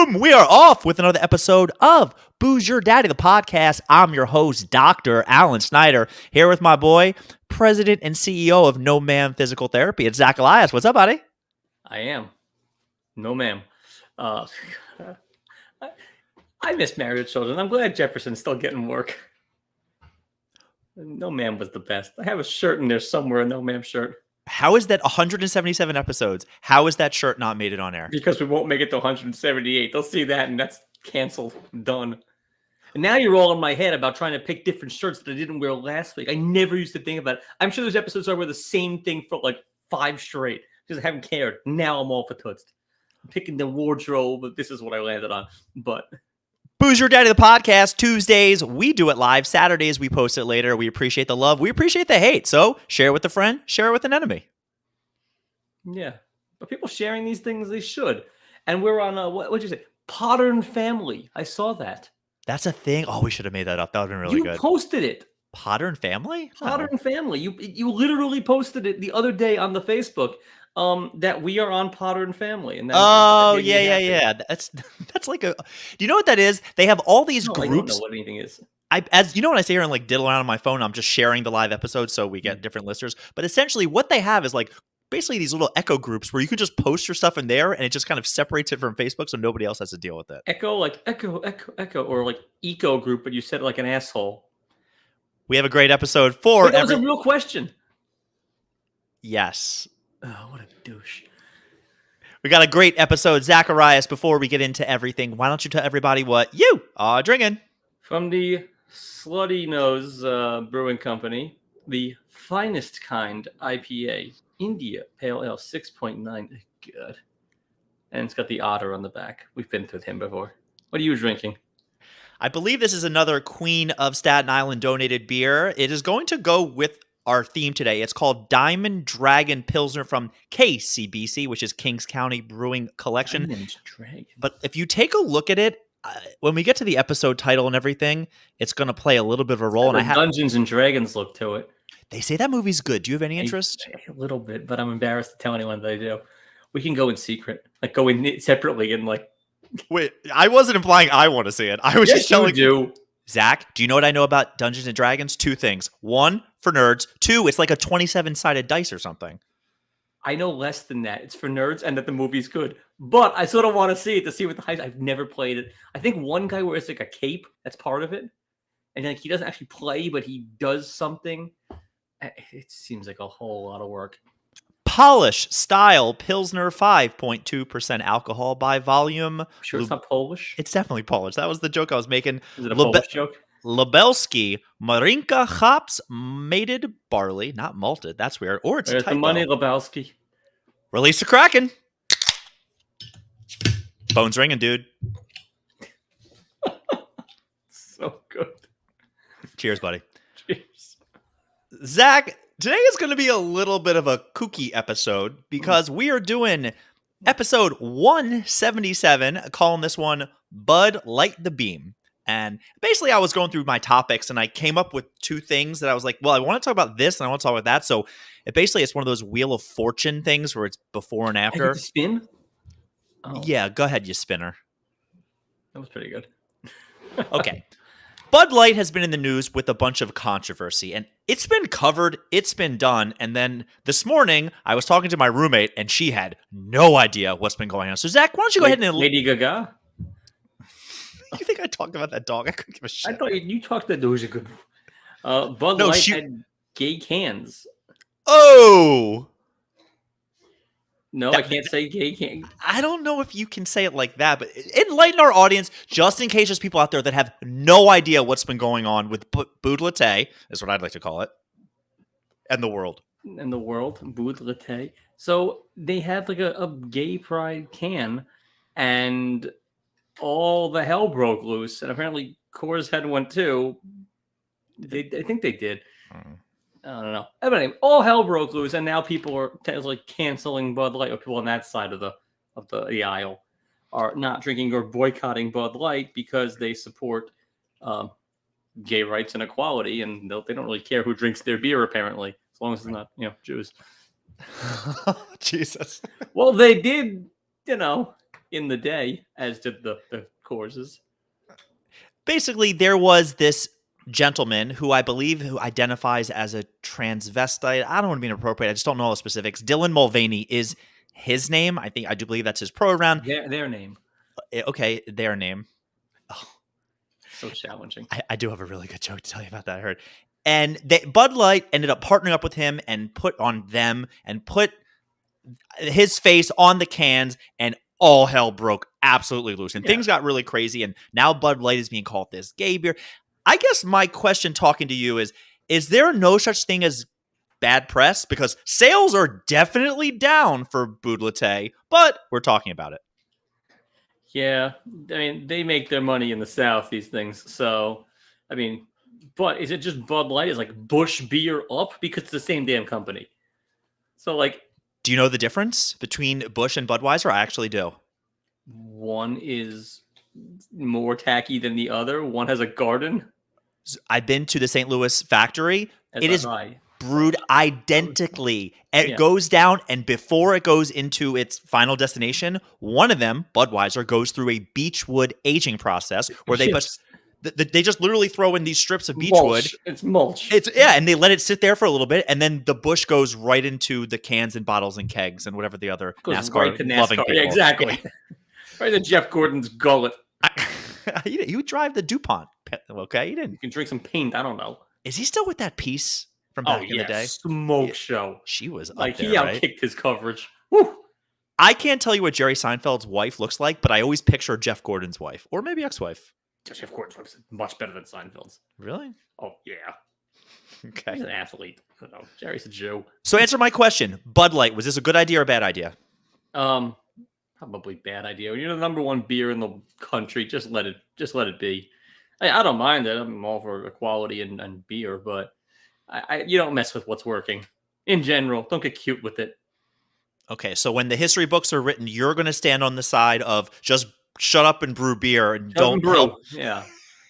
Boom! We are off with another episode of Booze Your Daddy, the podcast. I'm your host, Dr. Alan Snyder, here with my boy, President and CEO of No Man Physical Therapy. It's Zach Elias. What's up, buddy? I am. No, ma'am. I miss Married Children. I'm glad Jefferson's still getting work. No, ma'am was the best. I have a shirt in there somewhere, a No Ma'am shirt. How is that 177 episodes? How is that shirt not made it on air? Because we won't make it to 178. They'll see that and that's canceled. Done. And now you're all in my head about trying to pick different shirts that I didn't wear last week. I never used to think about it. I'm sure there's episodes where I wear the same thing for like 5 straight because I haven't cared. Now I'm all for tootsed. I'm picking the wardrobe, but this is what I landed on. But Booze Your Daddy, the podcast. Tuesdays, we do it live. Saturdays, we post it later. We appreciate the love. We appreciate the hate. So share it with a friend. Share it with an enemy. Yeah. But people sharing these things, they should. And we're on, what'd you say? Modern Family. I saw that. That's a thing? Oh, we should have made that up. That would have been really good. You posted it. Modern Family? Modern Family. You literally posted it the other day on the Facebook that we are on Modern Family. And yeah. That's like a. Do you know what that is? They have all these groups. I don't know what anything is. As you know, when I sit here and like diddle around on my phone, I'm just sharing the live episodes so we get different listeners. But essentially, what they have is like basically these little echo groups where you can just post your stuff in there, and it just kind of separates it from Facebook, so nobody else has to deal with it. Echo, or like eco group, but you said it like an asshole. We have a great episode for. That was a real question. Yes. Oh, what a douche. We got a great episode. Zacharias, before we get into everything, why don't you tell everybody what you are drinking? From the Slutty Nose Brewing Company, the finest kind IPA, India Pale Ale 6.9. God. And it's got the otter on the back. We've been with him before. What are you drinking? I believe this is another Queen of Staten Island donated beer. It is going to go with our theme today. It's called Diamond Dragon Pilsner from KCBC, which is Kings County Brewing Collection. Diamond Dragon. But if you take a look at it, when we get to the episode title and everything, it's going to play a little bit of a role. And Dungeons and Dragons look to it. They say that movie's good. Do you have any interest? A little bit, but I'm embarrassed to tell anyone that I do. We can go in secret, like go in separately and like. Wait, I wasn't implying I want to see it. I was just telling you. Zach, do you know what I know about Dungeons and Dragons? 2 things. 1, for nerds. 2, it's like a 27-sided dice or something. I know less than that. It's for nerds and that the movie's good. But I sort of want to see it to see what the hype. I've never played it. I think one guy wears like a cape. That's part of it. And like he doesn't actually play, but he does something. It seems like a whole lot of work. Polish Style Pilsner, 5.2% alcohol by volume. Sure it's not Polish? It's definitely Polish. That was the joke I was making. Is it a Polish joke? Lubelski Marinka hops, mated barley, not malted. That's weird. Or it's There's the money, Lubelski. Release the Kraken. Bones ringing, dude. So good. Cheers, buddy. Cheers. Zach, today is going to be a little bit of a kooky episode because we are doing episode 177, calling this one Bud Light the Beam. And basically I was going through my topics and I came up with 2 things that I was like, well, I want to talk about this and I want to talk about that. So it's one of those Wheel of Fortune things where it's before and after. Spin? Oh. Yeah, go ahead, you spinner. That was pretty good. Okay. Bud Light has been in the news with a bunch of controversy, and it's been covered, it's been done, and then this morning, I was talking to my roommate, and she had no idea what's been going on. So, Zach, why don't you go ahead and... Lady Gaga? You think I talked about that dog? I couldn't give a shit. I thought you talked that Doja good. Bud Light had gay cans. Oh! No, I can't say gay can. I don't know if you can say it like that, but enlighten our audience, just in case there's people out there that have no idea what's been going on with Bud Latte, is what I'd like to call it, and the world. And the world, Bud Latte. So they had like a gay pride can, and all the hell broke loose, and apparently Coors had one too. I think they did. I don't know. But anyway, all hell broke loose, and now people are like canceling Bud Light, or people on that side of the aisle are not drinking or boycotting Bud Light because they support gay rights and equality, and they don't really care who drinks their beer, apparently, as long as it's not, Jews. Jesus. Well, they did, in the day, as did the courses. Basically, there was this gentleman who I believe who identifies as a transvestite. I don't want to be inappropriate. I just don't know all the specifics. Dylan Mulvaney is his name. I do believe that's his pronoun. Their name. Okay, their name. Oh, So challenging. I do have a really good joke to tell you about that. I heard. And Bud Light ended up partnering up with him and put his face on the cans, and all hell broke absolutely loose. And things got really crazy. And now Bud Light is being called this gay beer. I guess my question talking to you is there no such thing as bad press? Because sales are definitely down for Bud Latte, but we're talking about it. Yeah, I mean, they make their money in the South, these things. So, I mean, but is it just Bud Light? Is like Busch Beer up? Because it's the same damn company. So, like, do you know the difference between Busch and Budweiser? I actually do. One is more tacky than the other. One has a garden. I've been to the St. Louis factory. It is brewed identically. It goes down, and before it goes into its final destination, one of them, Budweiser, goes through a beechwood aging process where they just literally throw in these strips of beechwood. It's mulch. And they let it sit there for a little bit, and then the Busch goes right into the cans and bottles and kegs and whatever the other NASCAR loving people. Yeah, exactly. Yeah. Right to Jeff Gordon's gullet. You drive the DuPont, okay? You can drink some paint. I don't know. Is he still with that piece from back in the day? Smoke show. She was like up there, he outkicked his coverage. Woo! I can't tell you what Jerry Seinfeld's wife looks like, but I always picture Jeff Gordon's wife, or maybe ex-wife. Jeff Gordon's wife is much better than Seinfeld's. Really? Oh yeah. Okay. He's an athlete. I don't know. Jerry's a Jew. So answer my question: Bud Light, was this a good idea or a bad idea? Probably bad idea. You're the number one beer in the country. Just let it be. I don't mind it. I'm all for equality and beer, but you don't mess with what's working. In general, don't get cute with it. Okay, so when the history books are written, you're going to stand on the side of just shut up and brew beer and don't brew. Yeah,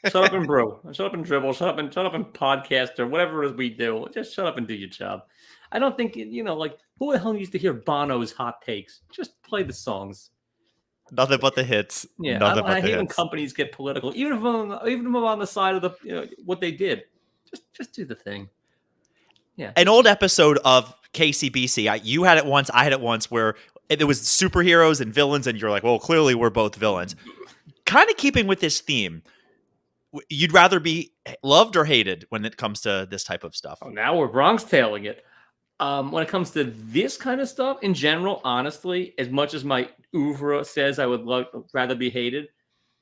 shut up and brew. Shut up and dribble. Shut up and podcast or whatever it is we do. Just shut up and do your job. I don't think like who the hell needs to hear Bono's hot takes? Just play the songs. Nothing but the hits. Yeah, I hate when companies get political, even if I'm on the side of the what they did. Just do the thing. Yeah. An old episode of KCBC, you had it once, I had it once, where there was superheroes and villains, and you're like, well, clearly we're both villains. Kind of keeping with this theme, you'd rather be loved or hated when it comes to this type of stuff? Oh, now we're Bronx tailing it. When it comes to this kind of stuff, in general, honestly, as much as my oeuvre says I would rather be hated,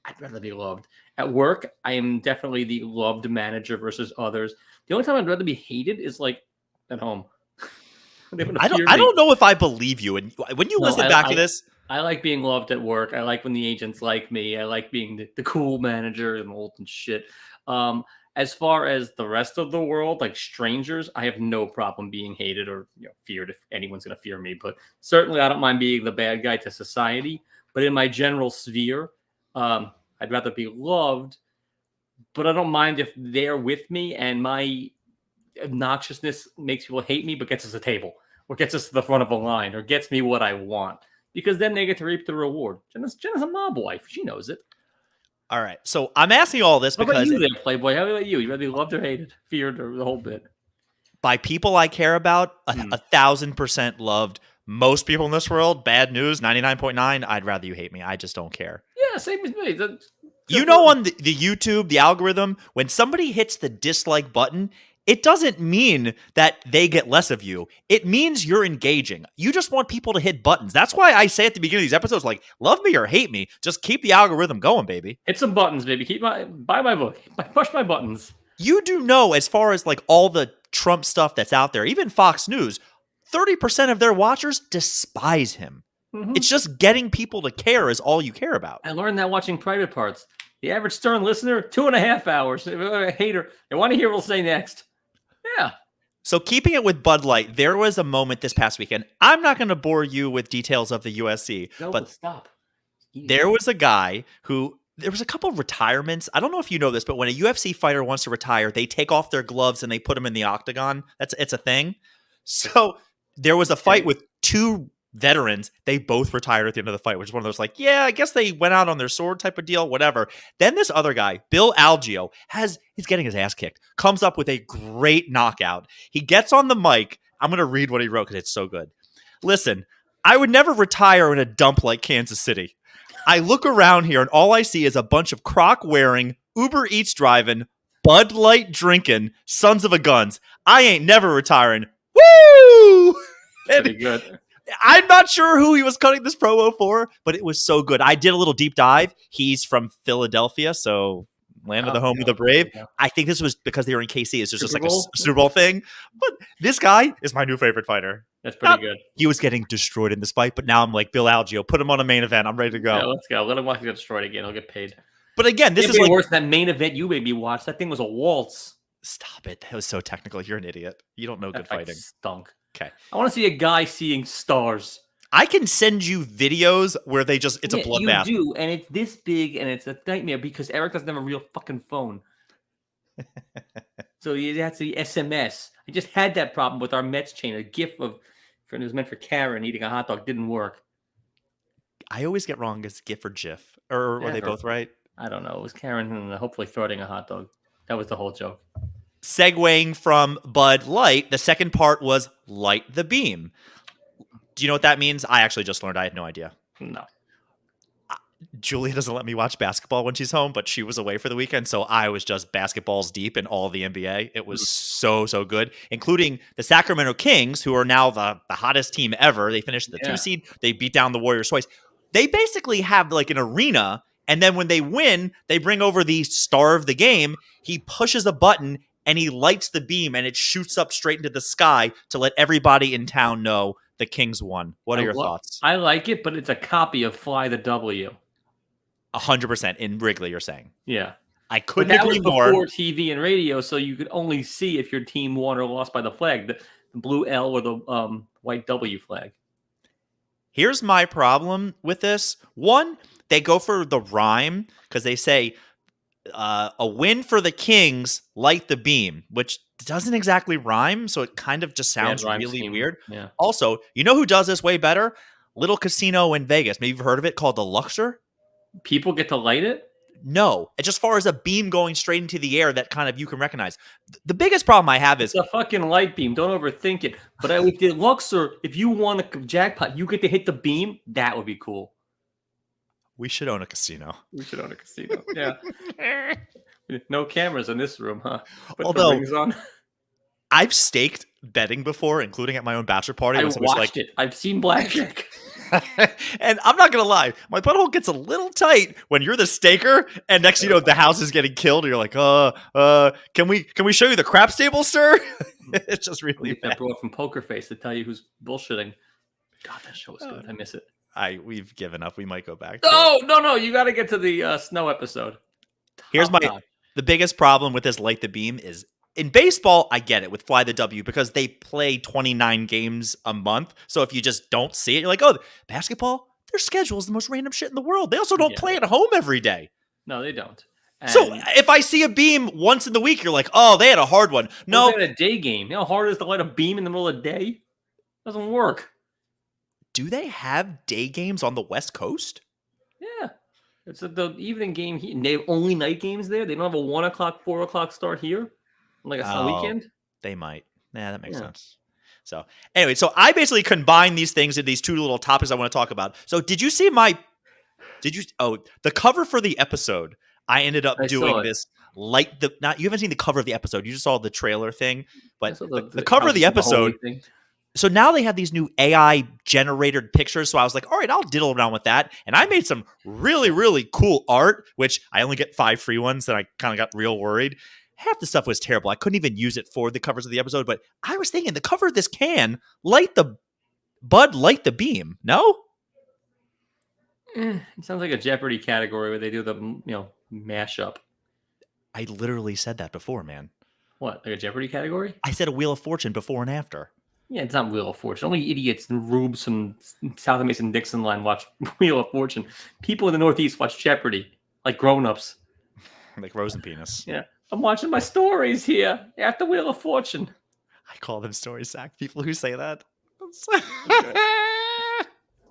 I'd rather be loved. At work, I am definitely the loved manager versus others. The only time I'd rather be hated is like at home. I don't know if I believe you. And when you listen back to this, I like being loved at work. I like when the agents like me. I like being the cool manager and old and shit. As far as the rest of the world, like strangers, I have no problem being hated or feared if anyone's going to fear me. But certainly, I don't mind being the bad guy to society. But in my general sphere, I'd rather be loved. But I don't mind if they're with me and my obnoxiousness makes people hate me, but gets us a table or gets us to the front of a line or gets me what I want. Because then they get to reap the reward. Jenna's a mob wife. She knows it. All right. So I'm asking all this because... How about you there, Playboy? How about you? You rather be loved or hated? Feared or the whole bit? By people I care about, 1,000% loved. Most people in this world, bad news, 99.9, I'd rather you hate me. I just don't care. Yeah, same as me. On the YouTube, the algorithm, when somebody hits the dislike button, it doesn't mean that they get less of you. It means you're engaging. You just want people to hit buttons. That's why I say at the beginning of these episodes, like, love me or hate me. Just keep the algorithm going, baby. Hit some buttons, baby. Buy my book. Push my buttons. You do know, as far as like all the Trump stuff that's out there, even Fox News, 30% of their watchers despise him. Mm-hmm. It's just getting people to care is all you care about. I learned that watching Private Parts. The average Stern listener, 2.5 hours. A hater. They want to hear what we'll say next. Yeah. So keeping it with Bud Light, there was a moment this past weekend. I'm not going to bore you with details of the USC. No, but stop. There was a guy who... There was a couple of retirements. I don't know if you know this, but when a UFC fighter wants to retire, they take off their gloves and they put them in the octagon. It's a thing. So there was a fight with two veterans, they both retired at the end of the fight, which is one of those like, yeah, I guess they went out on their sword type of deal, whatever. Then this other guy, Bill Algeo, he's getting his ass kicked, comes up with a great knockout. He gets on the mic. I'm going to read what he wrote because it's so good. Listen, I would never retire in a dump like Kansas City. I look around here and all I see is a bunch of Croc wearing, Uber Eats driving, Bud Light drinking, sons of a guns. I ain't never retiring. Woo! Pretty good. I'm not sure who he was cutting this promo for, but it was so good. I did a little deep dive. He's from Philadelphia, so land of the home of the brave. I think this was because they were in KC. It's just like a Super Bowl thing. But this guy is my new favorite fighter. That's pretty good. He was getting destroyed in this fight, but now I'm like, Bill Algeo, put him on a main event. I'm ready to go. Yeah, let's go. Let him watch him get destroyed again. He'll get paid. But again, this is like worse than that main event you made me watch. That thing was a waltz. Stop it. That was so technical. You're an idiot. You don't know good fighting. Stunk. Okay. I want to see a guy seeing stars. I can send you videos where they just, it's a bloodbath. You do, and it's this big, and it's a nightmare because Eric doesn't have a real fucking phone. So you have to SMS. I just had that problem with our Mets chain. A GIF of, it was meant for Karen eating a hot dog, didn't work. I always get wrong as GIF or GIF. Or are they both right? I don't know. It was Karen and hopefully throwing a hot dog. That was the whole joke. Segueing from Bud Light, the second part was Light the Beam. Do you know what that means? I actually just learned. I had no idea. No. Julia doesn't let me watch basketball when she's home, but she was away for the weekend, so I was just basketballs deep in all of the NBA. It was so good, including the Sacramento Kings, who are now the hottest team ever. They finished the 2 seed. They beat down the Warriors twice. They basically have like an arena, and then when they win, they bring over the star of the game. He pushes a button, and he lights the beam, and it shoots up straight into the sky to let everybody in town know the Kings won. What are your thoughts? I like it, but it's a copy of Fly the W. 100% in Wrigley, you're saying. Yeah. I couldn't agree more. Before TV and radio, so you could only see if your team won or lost by the flag, the blue L or the white W flag. Here's my problem with this. One, they go for the rhyme because they say a win for the Kings, light the beam, which doesn't exactly rhyme, so it kind of just sounds really weird. Yeah. Also, you know who does this way better? Little casino in Vegas. Maybe you've heard of it, called the Luxor. People get to light it? No. It's just as far as a beam going straight into the air that kind of you can recognize. The biggest problem I have is it's a fucking light beam. Don't overthink it. But with the Luxor, if you won a jackpot, you get to hit the beam. That would be cool. We should own a casino. Yeah. No cameras in this room, huh? Put Although, the rings on. I've staked betting before, including at my own bachelor party. I watched it. I've seen blackjack. And I'm not gonna lie, my butthole gets a little tight when you're the staker, and next you know the house is getting killed, and you're like, can we show you the craps table, sir? It's just really bad. That brought from Poker Face to tell you who's bullshitting. God, that show was good. I miss it. We've given up. We might go back. No. You got to get to the snow episode. Here's the biggest problem with this light the beam is in baseball. I get it with Fly the W because they play 29 games a month. So if you just don't see it, you're like, oh, basketball, their schedule is the most random shit in the world. They also don't play at home every day. No, they don't. And so if I see a beam once in the week, you're like, oh, they had a hard one. No, they had a day game. You know how hard it is to light a beam in the middle of the day? Doesn't work. Do they have day games on the West Coast? Yeah. It's the evening game. They have only night games there. They don't have a 1 o'clock, 4 o'clock start here. Like a weekend? They might. Yeah, that makes sense. So anyway, so I basically combine these things in these two little topics I want to talk about. So did you see the cover for the episode? I ended up doing this you haven't seen the cover of the episode. You just saw the trailer thing, but the cover of the episode. So now they have these new AI generated pictures. So I was like, all right, I'll diddle around with that. And I made some really, really cool art, which I only get 5 free ones. And I kind of got real worried. Half the stuff was terrible. I couldn't even use it for the covers of the episode. But I was thinking the cover of this can light the beam. No? It sounds like a Jeopardy category where they do the mashup. I literally said that before, man. What, like a Jeopardy category? I said a Wheel of Fortune before and after. Yeah, it's not Wheel of Fortune. Only idiots and rubes from South Mason Dixon line watch Wheel of Fortune. People in the Northeast watch Jeopardy, like grown-ups. Like Rose and Penis. Yeah. I'm watching my stories here after Wheel of Fortune. I call them stories, Zach. People who say that.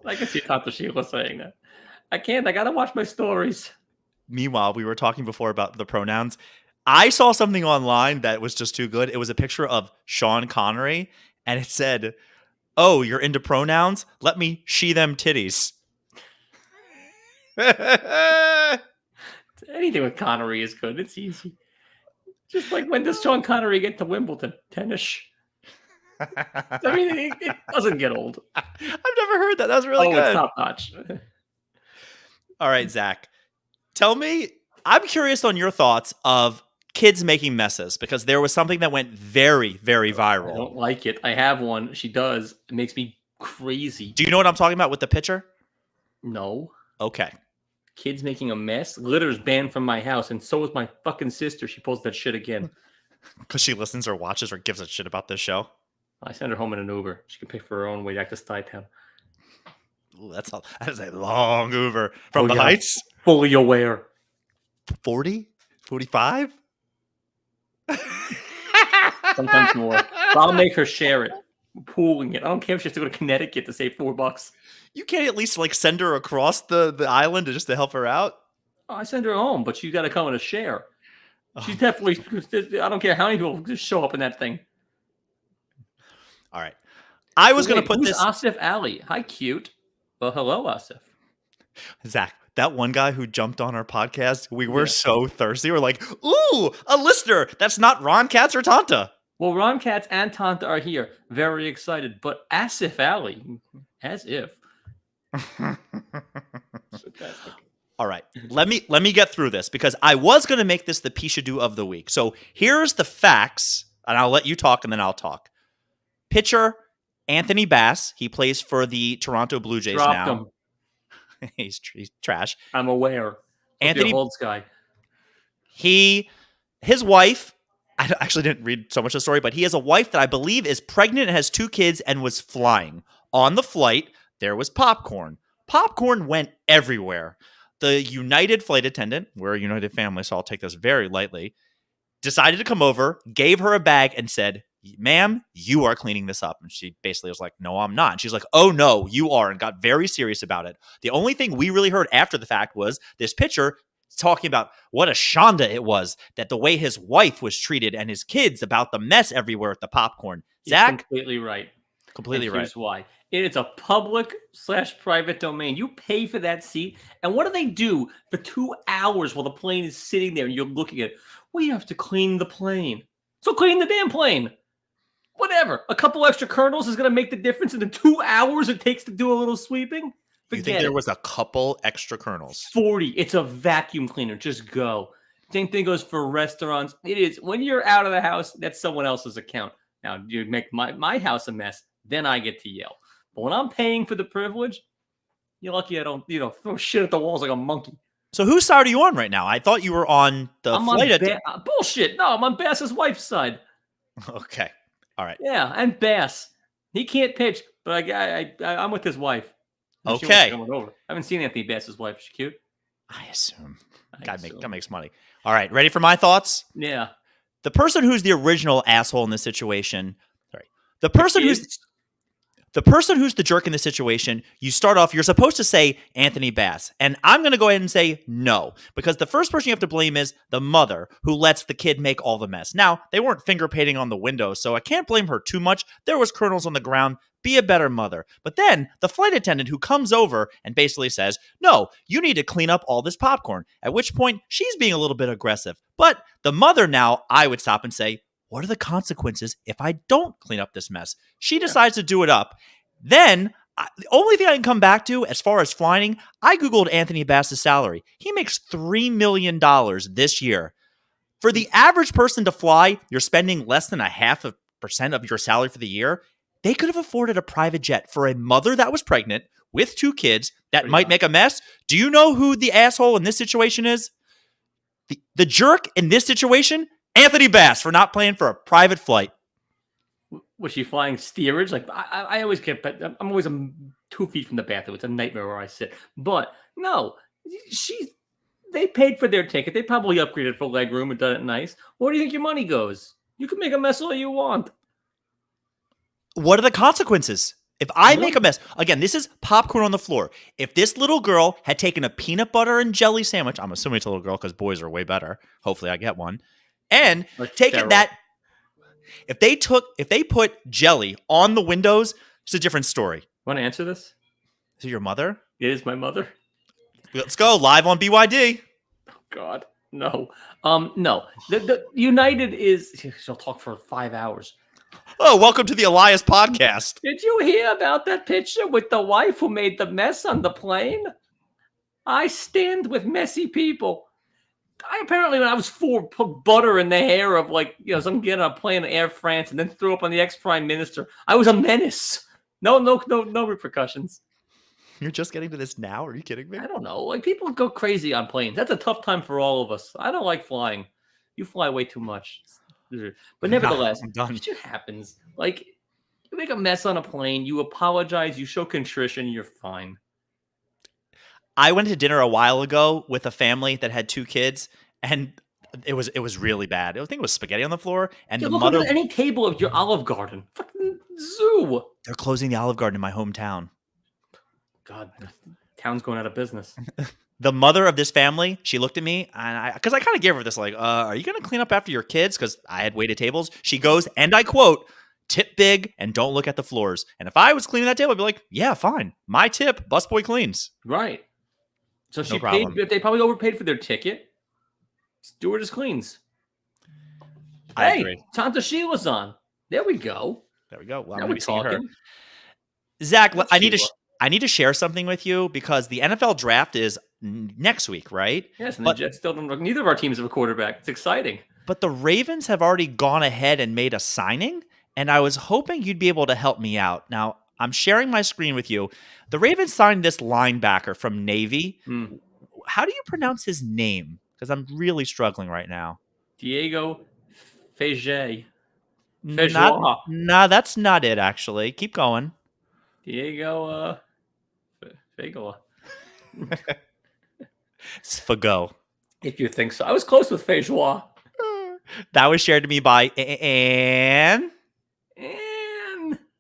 I can see Tata Sheila saying that. I can't. I gotta watch my stories. Meanwhile, we were talking before about the pronouns. I saw something online that was just too good. It was a picture of Sean Connery, and it said, "Oh, you're into pronouns? Let me she them titties." Anything with Connery is good. It's easy. Just like when does Sean Connery get to Wimbledon? Tennis. I mean, it doesn't get old. I've never heard that. That was really good. It's top notch. All right, Zach. Tell me, I'm curious on your thoughts of kids making messes because there was something that went very, very viral. I don't like it. I have one. She does. It makes me crazy. Do you know what I'm talking about with the picture? No. Okay. Kids making a mess. Litter's banned from my house, and so is my fucking sister. She pulls that shit again. Because she listens or watches or gives a shit about this show. I send her home in an Uber. She can pay for her own way back to Stuytown. Ooh, that is a long Uber from the Heights. Fully aware. 40? 45? Sometimes more. But I'll make her share it. Pooling it. I don't care if she has to go to Connecticut to save $4. You can't at least like send her across the island just to help her out? Oh, I send her home, but she's got to come in a share. She's definitely. I don't care how many people just show up in that thing. All right. I was going to put who's this. Asif Ali. Hi, cute. Well, hello, Asif. Zach, that one guy who jumped on our podcast, we were so thirsty. We're like, ooh, a listener. That's not Ron Katz or Tanta. Well, Ron Katz and Tanta are here. Very excited. But Asif Ali, as if. All right. Let me get through this because I was going to make this the Pishadoo of the week. So here's the facts, and I'll let you talk and then I'll talk. Pitcher Anthony Bass, he plays for the Toronto Blue Jays Dropped now. him. He's trash. I'm aware. Anthony Holds guy. His wife, I actually didn't read so much of the story, but he has a wife that I believe is pregnant and has 2 kids and was flying. On the flight, there was popcorn. Popcorn went everywhere. The United flight attendant, we're a United family, so I'll take this very lightly, decided to come over, gave her a bag, and said, "Ma'am, you are cleaning this up." And she basically was like, "No, I'm not." And she's like, "Oh, no, you are," and got very serious about it. The only thing we really heard after the fact was this pitcher talking about what a shanda it was, that the way his wife was treated and his kids about the mess everywhere at the popcorn. Zach? He's completely right. Completely right. Here's why. It is a public/private domain. You pay for that seat. And what do they do for 2 hours while the plane is sitting there and you're looking at it? We have to clean the plane. So clean the damn plane. Whatever. A couple extra kernels is going to make the difference in the 2 hours it takes to do a little sweeping. You think there was a couple extra kernels? 40. It's a vacuum cleaner. Just go. Same thing goes for restaurants. It is. When you're out of the house, that's someone else's account. Now, you make my house a mess, then I get to yell. But when I'm paying for the privilege, you're lucky I don't, throw shit at the walls like a monkey. So whose side are you on right now? I thought you were on the flight bullshit. No, I'm on Bass's wife's side. Okay. All right. Yeah, and Bass. He can't pitch, but I'm with his wife. Okay. Over. I haven't seen Anthony Bass's wife. Is she cute? I assume. That makes money. All right. Ready for my thoughts? Yeah. The person who's the original asshole in this situation. Sorry. The person who's the jerk in this situation, you start off, you're supposed to say Anthony Bass. And I'm going to go ahead and say no, because the first person you have to blame is the mother who lets the kid make all the mess. Now, they weren't finger painting on the window, so I can't blame her too much. There was kernels on the ground. Be a better mother. But then the flight attendant who comes over and basically says, "No, you need to clean up all this popcorn." At which point she's being a little bit aggressive. But the mother now, I would stop and say, "What are the consequences if I don't clean up this mess?" She decides to do it up. Then the only thing I can come back to as far as flying, I Googled Anthony Bass's salary. He makes $3 million this year. For the average person to fly, you're spending less than 0.5% of your salary for the year. They could have afforded a private jet for a mother that was pregnant with 2 kids that might make a mess. Do you know who the asshole in this situation is? The jerk in this situation? Anthony Bass for not paying for a private flight. Was she flying steerage? Like I always get, I'm always 2 feet from the bathroom. It's a nightmare where I sit. But no, they paid for their ticket. They probably upgraded for legroom and done it nice. Where do you think your money goes? You can make a mess all you want. What are the consequences If I make a mess, again, this is popcorn on the floor. If this little girl had taken a peanut butter and jelly sandwich, I'm assuming it's a little girl because boys are way better. Hopefully I get one. And Like taken feral. that, if they put jelly on the windows, it's a different story. Want to answer this? Is it your mother? It is my mother. Let's go live on BYD. God, no. No. The United is. She'll talk for 5 hours. Oh, welcome to the Elias podcast. Did you hear about that picture with the wife who made the mess on the plane? I stand with messy people. I apparently, when I was 4, put butter in the hair of some kid on a plane in Air France and then threw up on the ex-prime minister. I was a menace. No repercussions. You're just getting to this now? Are you kidding me? I don't know. Like, people go crazy on planes. That's a tough time for all of us. I don't like flying. You fly way too much. But nevertheless, shit happens. Like, you make a mess on a plane, you apologize, you show contrition, you're fine. I went to dinner a while ago with a family that had 2 kids, and it was really bad. I think it was spaghetti on the floor, and the mother. Look at any table of your Olive Garden, fucking zoo. They're closing the Olive Garden in my hometown. God, the town's going out of business. The mother of this family, she looked at me, and because I kind of gave her this, like, are you going to clean up after your kids? Because I had waited tables. She goes, and I quote, "Tip big and don't look at the floors." And if I was cleaning that table, I'd be like, yeah, fine. My tip, busboy cleans. Right. So No she problem. paid. They probably overpaid for their ticket. Stewardess cleans. I agree. Tanta Sheila's on. There we go. There we go. Well, Now I'm we're going to be seeing her. talking. Zach, That's I need to share something with you because the NFL draft is next week, right? Yes, and the Jets still don't. Neither of our teams have a quarterback. It's exciting. But the Ravens have already gone ahead and made a signing, and I was hoping you'd be able to help me out. Now, I'm sharing my screen with you. The Ravens signed this linebacker from Navy. How do you pronounce his name? Because I'm really struggling right now. Diego Fege. Nah, that's not it, actually. Keep going. Diego Fagola. It's Fago. If you think so. I was close with Feijoa. That was shared to me by Anne.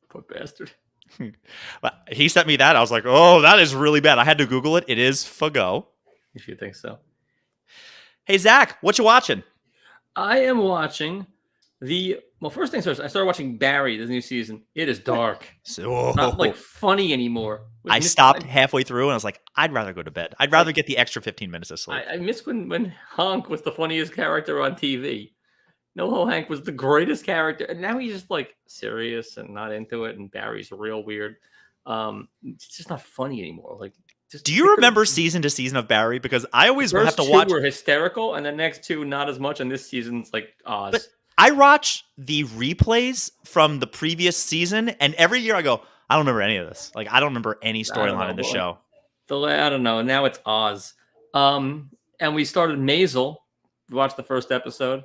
Poor bastard. He sent me that. I was like, oh, that is really bad. I had to Google it. It is Fago. If you think so. Hey, Zach, what you watching? I am watching first things first, I started watching Barry, this new season. It is dark. Not like funny anymore. I stopped halfway through and I was like, I'd rather go to bed. I'd rather get the extra 15 minutes of sleep. I miss when Hank was the funniest character on TV. NoHo Hank was the greatest character. And now he's just like serious and not into it. And Barry's real weird. It's just not funny anymore. Like, do you remember season to season of Barry? Because I always have to watch. Were hysterical, and the next 2 not as much. And this season's like Oz. But I watch the replays from the previous season, and every year I go, I don't remember any of this. Like, I don't remember any storyline in the show. I don't know. Now it's Oz. And we started Maisel. We watched the first episode.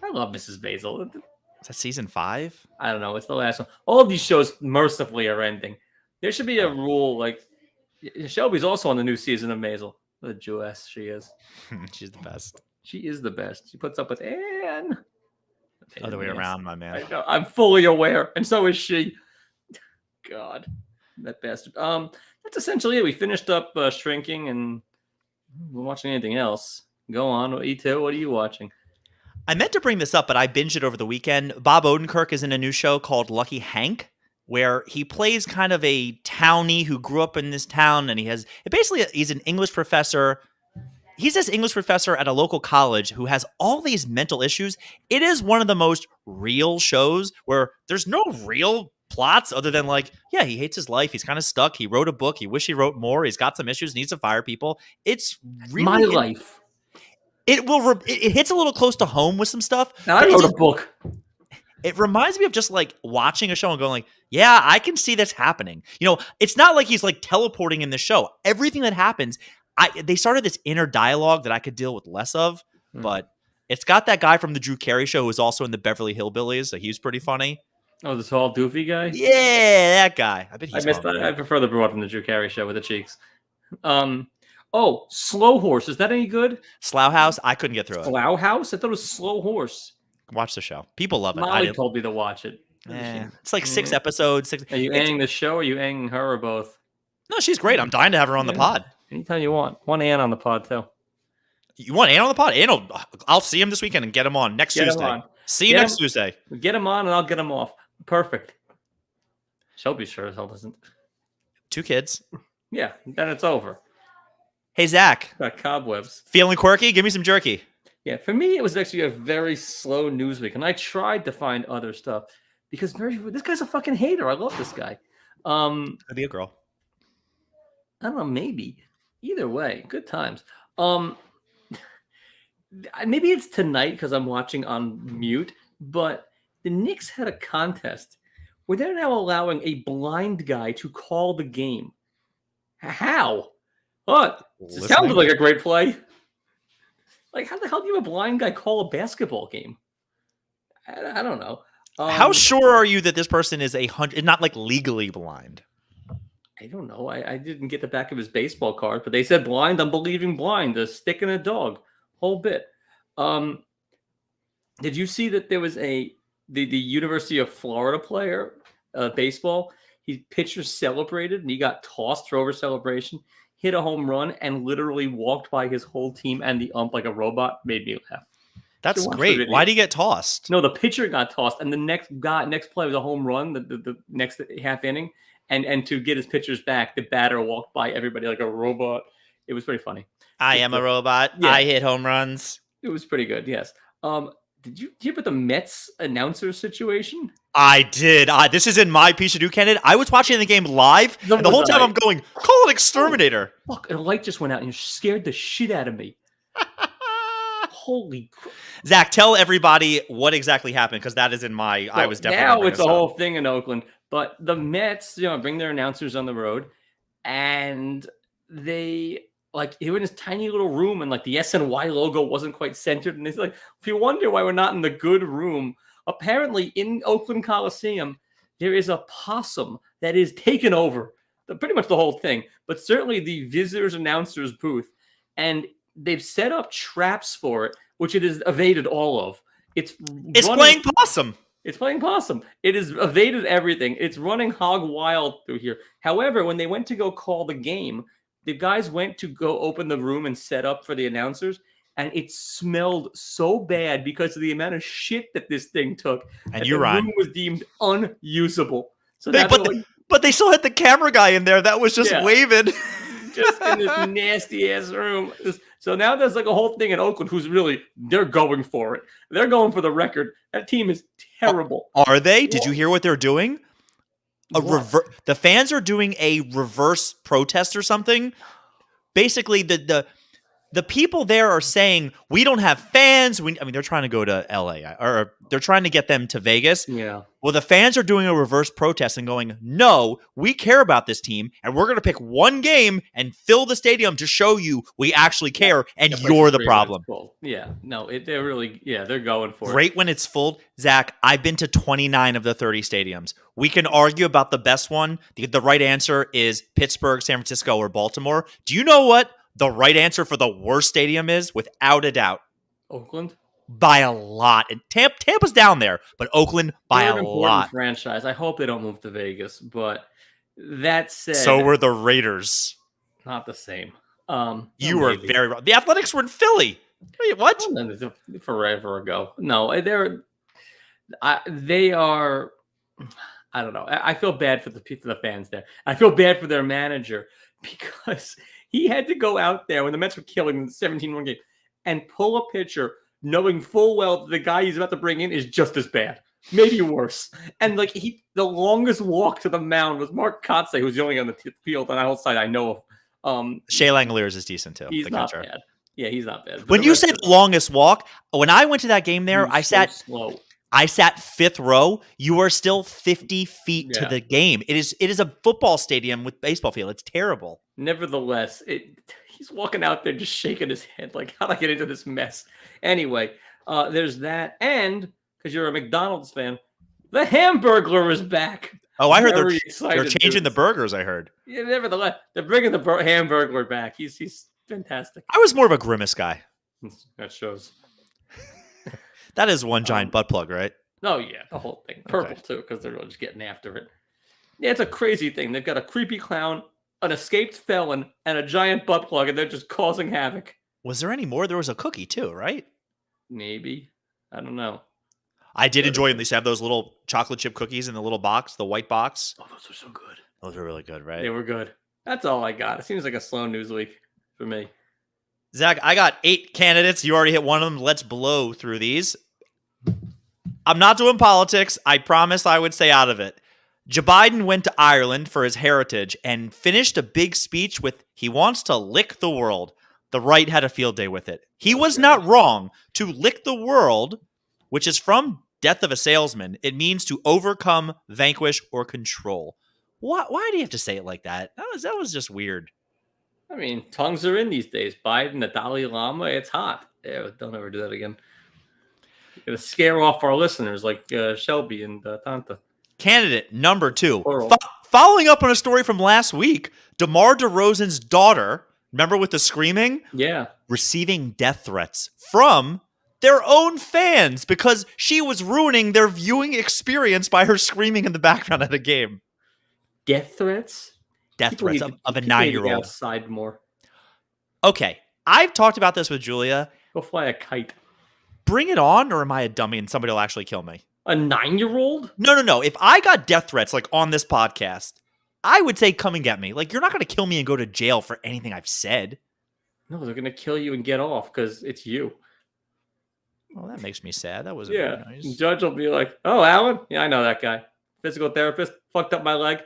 I love Mrs. Maisel. Is that season 5? I don't know. It's the last one. All of these shows mercifully are ending. There should be a rule like Shelby's also on the new season of Maisel. What a Jewess she is. She's the best. She is the best. She puts up with Anne. Other way around, my man. I know. I'm fully aware, and so is she. God, that bastard. That's essentially it. We finished up Shrinking, and we're watching anything else. Go on, E2. What are you watching? I meant to bring this up, but I binged it over the weekend. Bob Odenkirk is in a new show called Lucky Hank, where he plays kind of a townie who grew up in this town, and he's an English professor. He's this English professor at a local college who has all these mental issues. It is one of the most real shows where there's no real plots other than like, yeah, he hates his life. He's kind of stuck. He wrote a book. He wish he wrote more. He's got some issues, needs to fire people. It's really my life. It hits a little close to home with some stuff. I wrote a book. It reminds me of just like watching a show and going like, yeah, I can see this happening. You know, it's not like he's like teleporting in the show. Everything that happens, they started this inner dialogue that I could deal with less of, but it's got that guy from the Drew Carey Show who's also in the Beverly Hillbillies, so he's pretty funny. Oh, the tall doofy guy? Yeah, that guy. I bet he's missed that. I prefer the broad from the Drew Carey Show with the cheeks. Slow Horse. Is that any good? Slough House? I couldn't get through it. Slough House? I thought it was Slow Horse. Watch the show. People love it. Molly told me to watch it. It's like 6 episodes. Are you anging the show or are you anging her or both? No, she's great. I'm dying to have her on the pod. Anytime you want. Want Ann on the pod, too. You want Ann on the pod? I'll see him this weekend and get him on next Tuesday. See you next Tuesday. Get him on and I'll get him off. Perfect. Shelby sure as hell doesn't. 2 kids. Yeah, then it's over. Hey, Zach. Got cobwebs. Feeling quirky? Give me some jerky. Yeah, for me, it was actually a very slow news week, and I tried to find other stuff because this guy's a fucking hater. I love this guy. Could be a girl. I don't know, maybe. Either way, good times. Maybe it's tonight because I'm watching on mute, but the Knicks had a contest where they're now allowing a blind guy to call the game. How? What? It sounded like a great play. Like, how the hell do you have a blind guy call a basketball game? I don't know. How sure are you that this person is not like legally blind? I don't know. I didn't get the back of his baseball card, but they said blind. I'm believing blind. A stick and a dog. Whole bit. Did you see that there was the University of Florida player, baseball? His pitcher celebrated and he got tossed for over celebration. Hit a home run and literally walked by his whole team and the ump like a robot. Made me laugh. That's great. Why did he get tossed? No, the pitcher got tossed, and the next play was a home run. The next half inning, and to get his pitchers back, the batter walked by everybody like a robot. It was pretty funny. I am a robot. Yeah. I hit home runs. It was pretty good. Yes. Did you hear about the Mets announcer situation? I did. This is in my Pishadoo candidate. I was watching the game live, and the whole time I'm going, call an exterminator. Oh, fuck, and a light just went out, and you scared the shit out of me. Holy crap. Zach, tell everybody what exactly happened, because that is in my... I was definitely... Now it's a whole thing in Oakland. But the Mets, bring their announcers on the road, and they... Like, they were in this tiny little room, and like the SNY logo wasn't quite centered. And it's like, if you wonder why we're not in the good room, apparently in Oakland Coliseum, there is a possum that is taken over pretty much the whole thing, but certainly the visitors announcers booth. And they've set up traps for it, which it has evaded all of. It's playing possum. It's playing possum. It has evaded everything. It's running hog wild through here. However, when they went to go call the game, the guys went to go open the room and set up for the announcers, and it smelled so bad because of the amount of shit that this thing took. And the room was deemed unusable. So but they still had the camera guy in there that was just waving. Just in this nasty ass room. So now there's like a whole thing in Oakland they're going for it. They're going for the record. That team is terrible. Are they? Did you hear what they're doing? The fans are doing a reverse protest or something. Basically, the people there are saying, we don't have fans. They're trying to go to LA, or they're trying to get them to Vegas. Yeah. Well, the fans are doing a reverse protest and going, no, we care about this team, and we're going to pick one game and fill the stadium to show you we actually care, and you're the problem. Yeah. No, they're really, they're going for it. Great when it's full. Zach, I've been to 29 of the 30 stadiums. We can argue about the best one. The right answer is Pittsburgh, San Francisco, or Baltimore. Do you know what the right answer for the worst stadium is? Without a doubt, Oakland? By a lot. And Tampa's down there, but Oakland by a lot. Franchise. I hope they don't move to Vegas, but that said, so were the Raiders. Not the same. You were very wrong. The Athletics were in Philly. Wait, what? Forever ago. No, they are. I don't know. I feel bad for the fans there. I feel bad for their manager because he had to go out there when the Mets were killing the 17-1 game and pull a pitcher knowing full well that the guy he's about to bring in is just as bad, maybe worse. And like the longest walk to the mound was Mark Kotze, who's the only on the field on the outside I know of. Shea Langoliers is decent too. He's not bad. Yeah, he's not bad. But when you said longest walk, when I went to that game there, I sat slow. I sat fifth row. You are still 50 feet to the game. It is a football stadium with baseball field. It's terrible. Nevertheless, he's walking out there just shaking his head like, how'd I get into this mess? Anyway, there's that. And because you're a McDonald's fan, the Hamburglar is back. Oh, I heard they're changing the burgers, I heard. Yeah, nevertheless, they're bringing the Hamburglar back. He's fantastic. I was more of a Grimace guy. That shows. That is one giant butt plug, right? Oh yeah, the whole thing. Purple too, because they're all just getting after it. Yeah, it's a crazy thing. They've got a creepy clown, an escaped felon, and a giant butt plug, and they're just causing havoc. Was there any more? There was a cookie too, right? Maybe. I don't know. I did enjoy them. They used to have those little chocolate chip cookies in the little box, the white box. Oh, those were so good. Those were really good, right? They were good. That's all I got. It seems like a slow news week for me. Zach, I got 8 candidates. You already hit one of them. Let's blow through these. I'm not doing politics. I promised I would stay out of it. Joe Biden went to Ireland for his heritage and finished a big speech with he wants to lick the world. The right had a field day with it. He was not wrong. To lick the world, which is from Death of a Salesman, it means to overcome, vanquish, or control. Why do you have to say it like that? That was just weird. I mean, tongues are in these days. Biden, the Dalai Lama, it's hot. Yeah, don't ever do that again. You're going to scare off our listeners like Shelby and Tanta. Candidate number 2. Following up on a story from last week, DeMar DeRozan's daughter, remember with the screaming? Yeah. Receiving death threats from their own fans because she was ruining their viewing experience by her screaming in the background at a game. Death threats? Death threats of a 9-year-old. Outside more. Okay, I've talked about this with Julia. Go fly a kite. Bring it on, or am I a dummy and somebody will actually kill me? A 9-year-old? No. If I got death threats like on this podcast, I would say come and get me. Like, you're not going to kill me and go to jail for anything I've said. No, they're going to kill you and get off because it's you. Well, that makes me sad. That wasn't very nice. The judge will be like, oh, Alan? Yeah, I know that guy. Physical therapist. Fucked up my leg.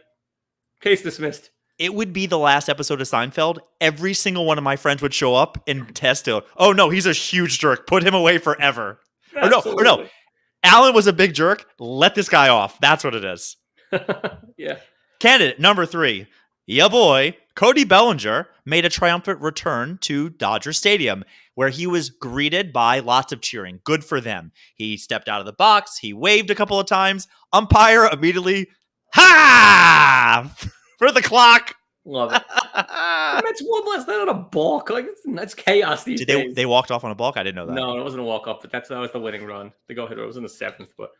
Case dismissed. It would be the last episode of Seinfeld. Every single one of my friends would show up and test it. Oh, no, he's a huge jerk. Put him away forever. Or no. Alan was a big jerk. Let this guy off. That's what it is. Yeah. Candidate number 3. Ya boy, Cody Bellinger, made a triumphant return to Dodger Stadium, where he was greeted by lots of cheering. Good for them. He stepped out of the box. He waved a couple of times. Umpire immediately, ha! For the clock. Love it. That's one less than a balk. Like that's chaos these days. They walked off on a balk? I didn't know that. No, it wasn't a walk off, but that was the winning run. The go hitter. It was in the 7th, but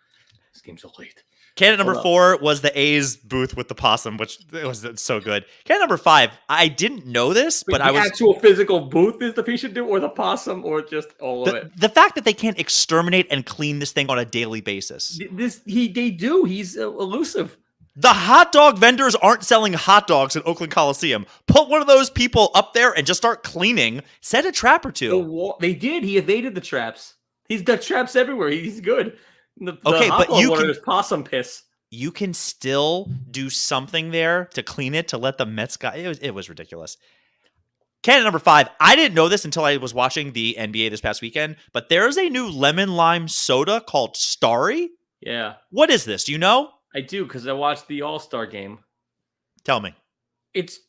this game's so late. Candidate number 4 was the A's booth with the possum, which it was so good. Candidate number 5, I didn't know this, but the actual physical booth is the Pishadoo or the possum or just all of it. The fact that they can't exterminate and clean this thing on a daily basis. They do. He's elusive. The hot dog vendors aren't selling hot dogs in Oakland Coliseum. Put one of those people up there and just start cleaning. Set a trap or two. They did. He evaded the traps. He's got traps everywhere. He's good. Okay, but you can possum piss. You can still do something there to clean it to let the Mets guy. It was ridiculous. Candidate number 5. I didn't know this until I was watching the NBA this past weekend, but there's a new lemon lime soda called Starry. Yeah. What is this? Do you know? I do because I watched the All-Star game. Tell me. It's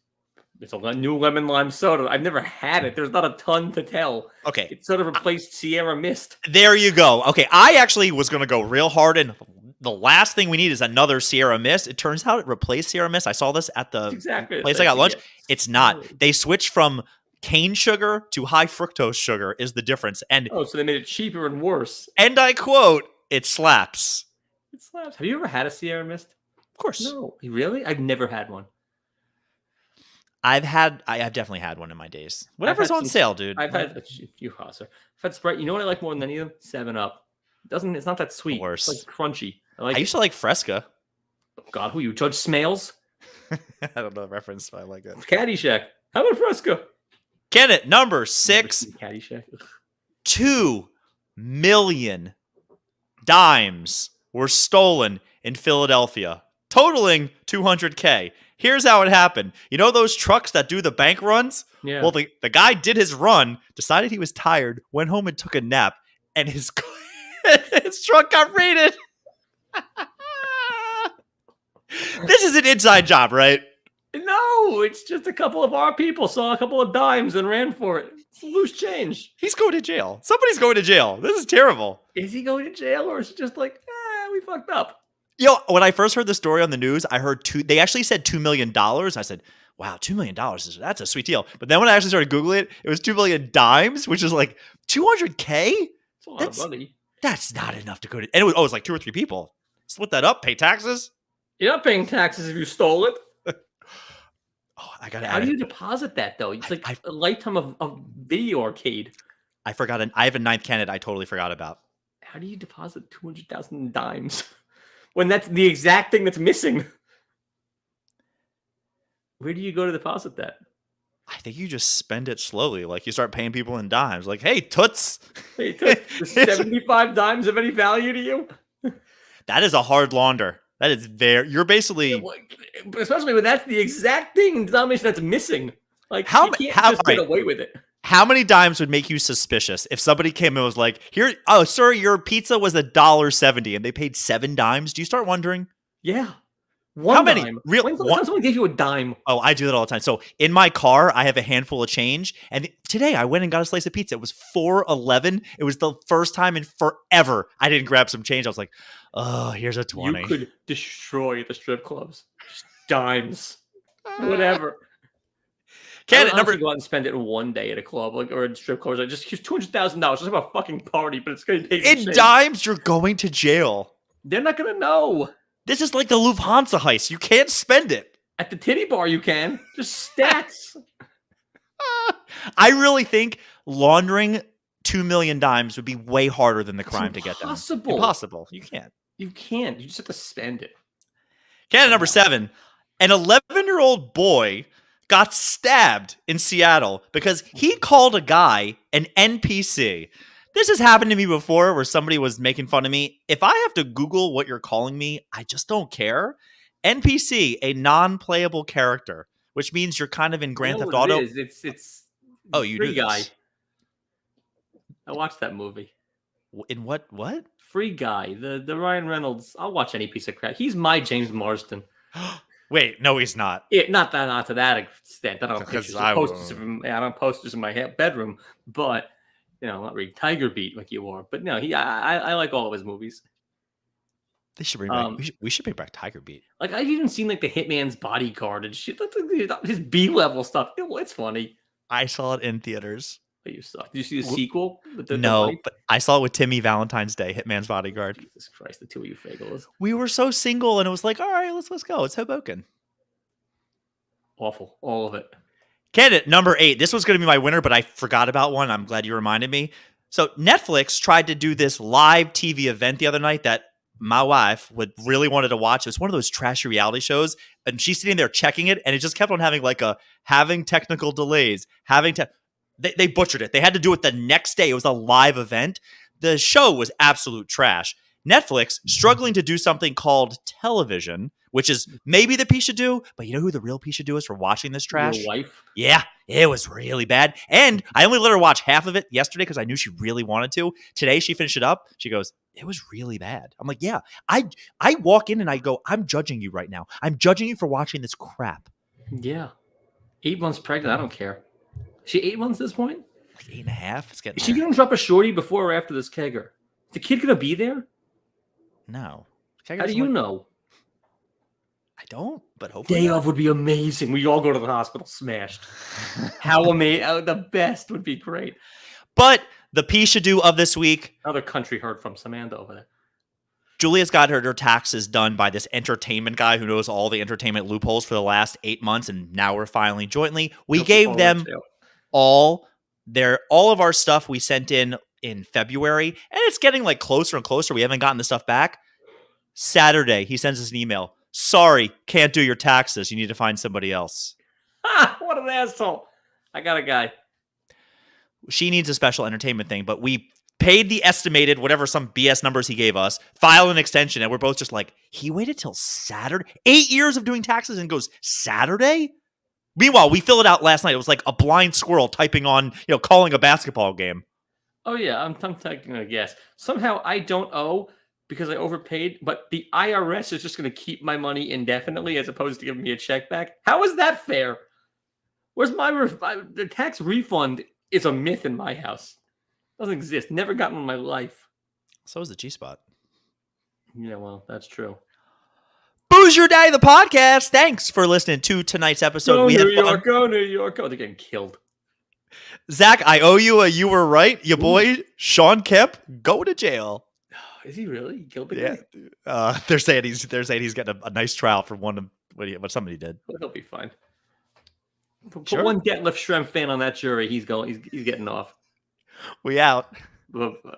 a new lemon lime soda. I've never had it. There's not a ton to tell. Okay. It sort of replaced Sierra Mist. There you go. Okay, I actually was going to go real hard, and the last thing we need is another Sierra Mist. It turns out it replaced Sierra Mist. I saw this at the place I got lunch. It's not. They switched from cane sugar to high fructose sugar is the difference. And so they made it cheaper and worse. And I quote, it slaps. It slaps. Have you ever had a Sierra Mist? Of course. No. Really? I've never had one. I have definitely had one in my days. Whatever's on sale, dude. I've had I've had Sprite. You know what I like more than any of them? 7-Up. It's not that sweet. Worse. It's like crunchy. I used to like Fresca. Oh God, who you? Judge Smales? I don't know the reference, but I like it. Caddyshack. How about Fresca? Candidate number 6. Caddyshack. 2 million dimes were stolen in Philadelphia, totaling $200K. Here's how it happened. You know those trucks that do the bank runs? Yeah. Well, the guy did his run, decided he was tired, went home and took a nap, and his truck got raided. This is an inside job, right? No, it's just a couple of our people saw a couple of dimes and ran for it. It's loose change. He's going to jail. Somebody's going to jail. This is terrible. Is he going to jail or is it just like, we fucked up? When I first heard the story on the news, I heard they actually said $2 million. I said, wow, $2 million, that's a sweet deal. But then when I actually started Googling it, it was 2 million dimes, which is like $200K? That's a lot of money. That's not enough to go to. And it was like 2 or 3 people. Split that up, pay taxes. You're not paying taxes if you stole it. Oh, I gotta How add do it. you deposit that though? It's like I a lifetime of video arcade. I forgot. I have a ninth candidate I totally forgot about. How do you deposit 200,000 dimes when that's the exact thing that's missing? Where do you go to deposit that? I think you just spend it slowly. Like you start paying people in dimes. Like, hey, toots. Hey, does 75 dimes have any value to you? That is a hard launder. That is you're basically Especially when that's the exact thing in denomination that's missing. Like, how you can't how just get away with it. How many dimes would make you suspicious if somebody came and was like, "Here, oh, sir, your pizza was $1.70 and they paid 7 dimes"? Do you start wondering? Yeah. How many? Dime. Real? When's the last time someone gave you a dime? Oh, I do that all the time. So in my car, I have a handful of change, and today I went and got a slice of pizza. It was $4.11. It was the first time in forever I didn't grab some change. I was like, "Oh, here's a 20." You could destroy the strip clubs. Just dimes. Whatever. Candidate number. Go out and spend it in one day at a club, like or a strip club. Like, just here's $200,000. Just have a fucking party, but it's going to take In dimes, you're going to jail. They're not going to know. This is like the Lufthansa heist. You can't spend it. At the titty bar, you can. Just stats. I really think laundering 2 million dimes would be way harder than the crime to get them. Impossible. You can't. You can't. You just have to spend it. Candidate number 7. An 11-year-old boy got stabbed in Seattle because he called a guy an NPC. This has happened to me before where somebody was making fun of me. If I have to Google what you're calling me, I just don't care. NPC, a non-playable character, which means you're kind of in Grand Theft Auto. It's oh, you Free do Guy. this. I watched that movie. In what? Free Guy, the Ryan Reynolds. I'll watch any piece of crap. He's my James Marsden. Wait, no, he's not. Not to that extent. I don't have posters in my bedroom, but I'm not reading Tiger Beat like you are. But no, I like all of his movies. They should bring back. We should bring back Tiger Beat. Like I've even seen like the Hitman's Bodyguard and shit. His B-level stuff. It's funny. I saw it in theaters. But you suck. Did you see the sequel? No, but I saw it with Timmy Valentine's Day, Hitman's Bodyguard. Jesus Christ, the two of you fagos. We were so single, and it was like, all right, let's go. It's Hoboken. Awful, all of it. Candidate number 8. This was going to be my winner, but I forgot about one. I'm glad you reminded me. So Netflix tried to do this live TV event the other night that my wife really wanted to watch. It was one of those trashy reality shows, and she's sitting there checking it, and it just kept on having technical delays, They butchered it. They had to do it the next day. It was a live event. The show was absolute trash. Netflix struggling to do something called television, which is maybe the Pishadoo, but you know who the real Pishadoo is for watching this trash? Your wife? Yeah, it was really bad. And I only let her watch half of it yesterday because I knew she really wanted to. Today she finished it up. She goes, it was really bad. I'm like, yeah. I walk in and I go, I'm judging you right now. I'm judging you for watching this crap. Yeah. 8 months pregnant. I don't care. She 8 months at this point? Like 8.5. It's getting. Is she going to drop a shorty before or after this kegger? Is the kid going to be there? No. How do you know? I don't, but hopefully. Day off would be amazing. We all go to the hospital smashed. How amazing. The best would be great. But the Pishadoo of this week. Another country heard from Samantha over there. Julia's got her taxes done by this entertainment guy who knows all the entertainment loopholes for the last 8 months, and now we're filing jointly. We gave them all of our stuff we sent in February, and it's getting like closer and closer. We haven't gotten the stuff back. Saturday, he sends us an email. Sorry, can't do your taxes. You need to find somebody else. What an asshole. I got a guy. She needs a special entertainment thing, but we paid the estimated, whatever, some BS numbers he gave us, file an extension, and we're both just like, he waited till Saturday? 8 years of doing taxes and goes, Saturday? Meanwhile, we filled it out last night. It was like a blind squirrel typing on, calling a basketball game. Oh, yeah, I'm taking a guess. Somehow I don't owe because I overpaid, but the IRS is just going to keep my money indefinitely as opposed to giving me a check back. How is that fair? Where's the tax refund is a myth in my house. Doesn't exist. Never gotten one in my life. So is the G-Spot. Yeah, well, that's true. Booze Your Day, the podcast. Thanks for listening to tonight's episode. Go New York, go New York. They're getting killed. Zach, I owe you a you were right. Your boy, Sean Kemp, go to jail. Is he really? He killed the Yeah, guy? they're saying he's getting a nice trial for one of what somebody did. Well, he'll be fine. Put Sure, one Detlef Schrempf fan on that jury. He's getting off. we out. Bye-bye.